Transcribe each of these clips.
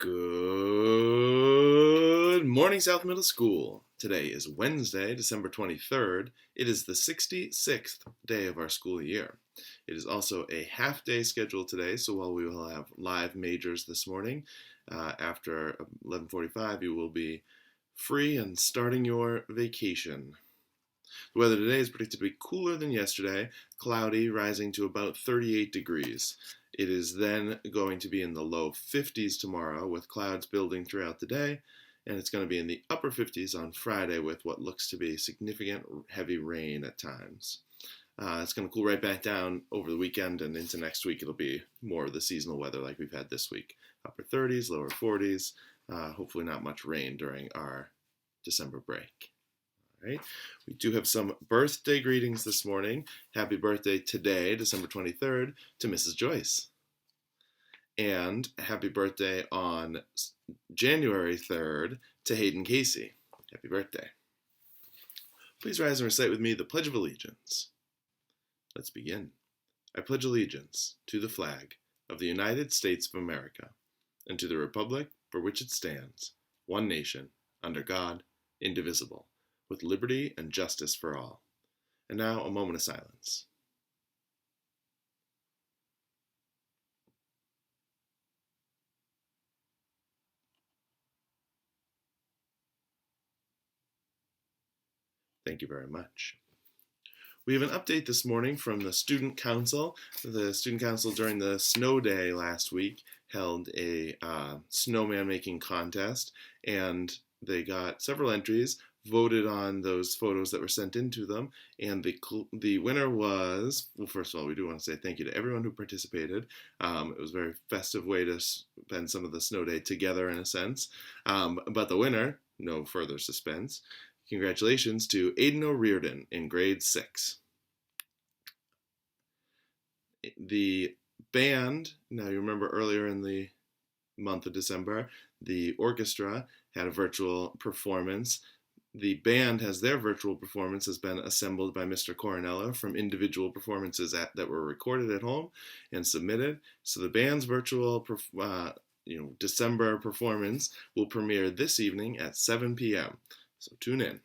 Good morning, South Middle School. Today is Wednesday, December 23rd. It is the 66th day of our school year. It is also a half-day schedule today, so while we will have live majors this morning, after 11:45 you will be free and starting your vacation. The weather today is predicted to be cooler than yesterday, cloudy, rising to about 38 degrees. It is then going to be in the low 50s tomorrow with clouds building throughout the day, and it's going to be in the upper 50s on Friday with what looks to be significant heavy rain at times. It's going to cool right back down over the weekend and into next week. It'll be more of the seasonal weather like we've had this week. Upper 30s, lower 40s. Hopefully not much rain during our December break. Right? We do have some birthday greetings this morning. Happy birthday today, December 23rd, to Mrs. Joyce. And happy birthday on January 3rd to Hayden Casey. Happy birthday. Please rise and recite with me the Pledge of Allegiance. Let's begin. I pledge allegiance to the flag of the United States of America and to the republic for which it stands, one nation, under God, indivisible, with liberty and justice for all. And now a moment of silence. Thank you very much. We have an update this morning from the Student Council. The Student Council during the snow day last week held a snowman making contest, and they got several entries, voted on those photos that were sent in to them, and the winner was, well, first of all, we do want to say thank you to everyone who participated. It was a very festive way to spend some of the snow day together in a sense. But the winner, no further suspense, congratulations to Aiden O'Riordan in grade 6. The band, now you remember earlier in the month of December, the orchestra had a virtual performance. The band has their virtual performance has been assembled by Mr. Coronello from individual performances that were recorded at home and submitted. So the band's virtual December performance will premiere this evening at 7 p.m. So tune in.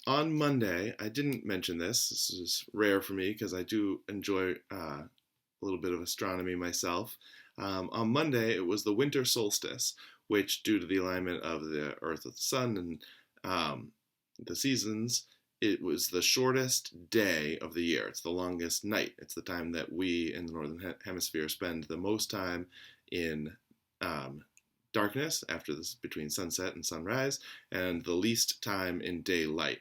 On Monday, I didn't mention this. This is rare for me because I do enjoy a little bit of astronomy myself. On Monday, it was the winter solstice, which, due to the alignment of the Earth with the Sun and the seasons, it was the shortest day of the year. It's the longest night. It's the time that we in the Northern Hemisphere spend the most time in darkness after this between sunset and sunrise, and the least time in daylight.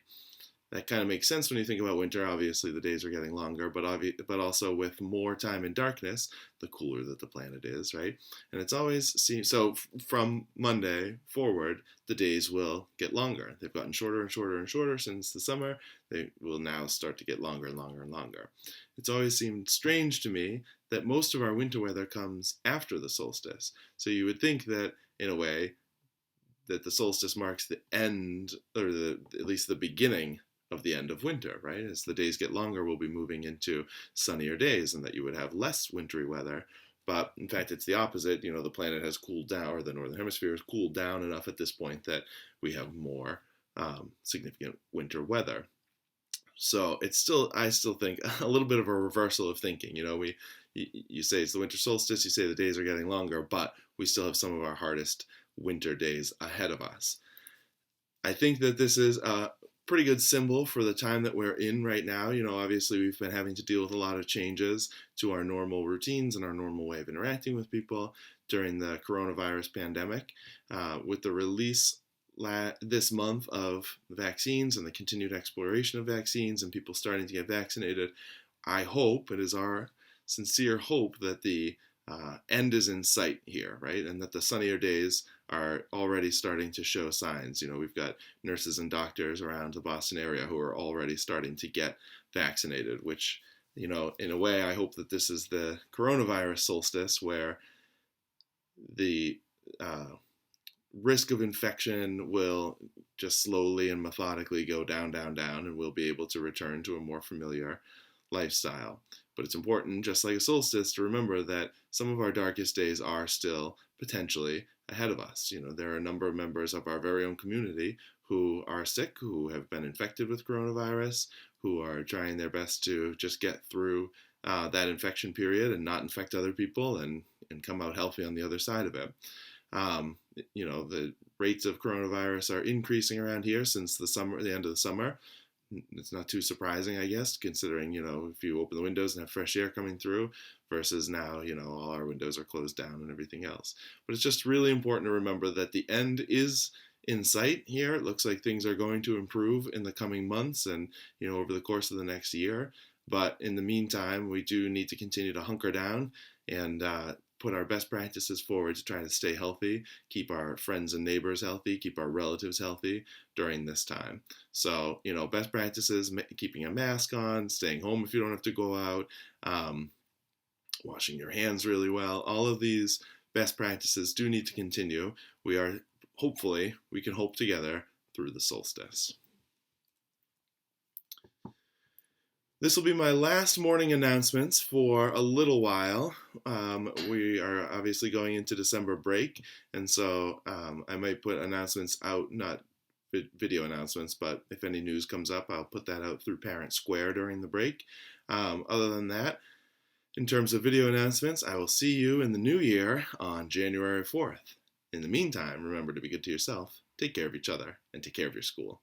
That kind of makes sense when you think about winter. Obviously, the days are getting longer, but also with more time in darkness, the cooler that the planet is, right? And it's always so from Monday forward, the days will get longer. They've gotten shorter and shorter and shorter since the summer. They will now start to get longer and longer and longer. It's always seemed strange to me that most of our winter weather comes after the solstice. So you would think that, in a way, that the solstice marks the end, or at least the beginning of the end of winter, right? As the days get longer, we'll be moving into sunnier days, and that you would have less wintry weather. But in fact, it's the opposite. The planet has cooled down, or the northern hemisphere has cooled down enough at this point that we have more significant winter weather. So I still think a little bit of a reversal of thinking. You say it's the winter solstice, you say the days are getting longer, but we still have some of our hardest winter days ahead of us. I think that this is a pretty good symbol for the time that we're in right now. Obviously we've been having to deal with a lot of changes to our normal routines and our normal way of interacting with people during the coronavirus pandemic. With the release this month of vaccines and the continued exploration of vaccines and people starting to get vaccinated, I hope, it is our sincere hope, that the end is in sight here, right? And that the sunnier days are already starting to show signs. We've got nurses and doctors around the Boston area who are already starting to get vaccinated, which, in a way, I hope that this is the coronavirus solstice where the risk of infection will just slowly and methodically go down, down, down, and we'll be able to return to a more familiar lifestyle. But it's important, just like a solstice, to remember that some of our darkest days are still potentially ahead of us. There are a number of members of our very own community who are sick, who have been infected with coronavirus, who are trying their best to just get through that infection period and not infect other people and come out healthy on the other side of it. The rates of coronavirus are increasing around here since the end of the summer. It's not too surprising, I guess, considering, if you open the windows and have fresh air coming through versus now, all our windows are closed down and everything else. But it's just really important to remember that the end is in sight here. It looks like things are going to improve in the coming months and, over the course of the next year. But in the meantime, we do need to continue to hunker down and put our best practices forward to try to stay healthy, keep our friends and neighbors healthy, keep our relatives healthy during this time. So, best practices, keeping a mask on, staying home if you don't have to go out, washing your hands really well. All of these best practices do need to continue. We can hope together through the solstice. This will be my last morning announcements for a little while. We are obviously going into December break, and so I might put announcements out, not video announcements, but if any news comes up, I'll put that out through Parent Square during the break. Other than that, in terms of video announcements, I will see you in the new year on January 4th. In the meantime, remember to be good to yourself, take care of each other, and take care of your school.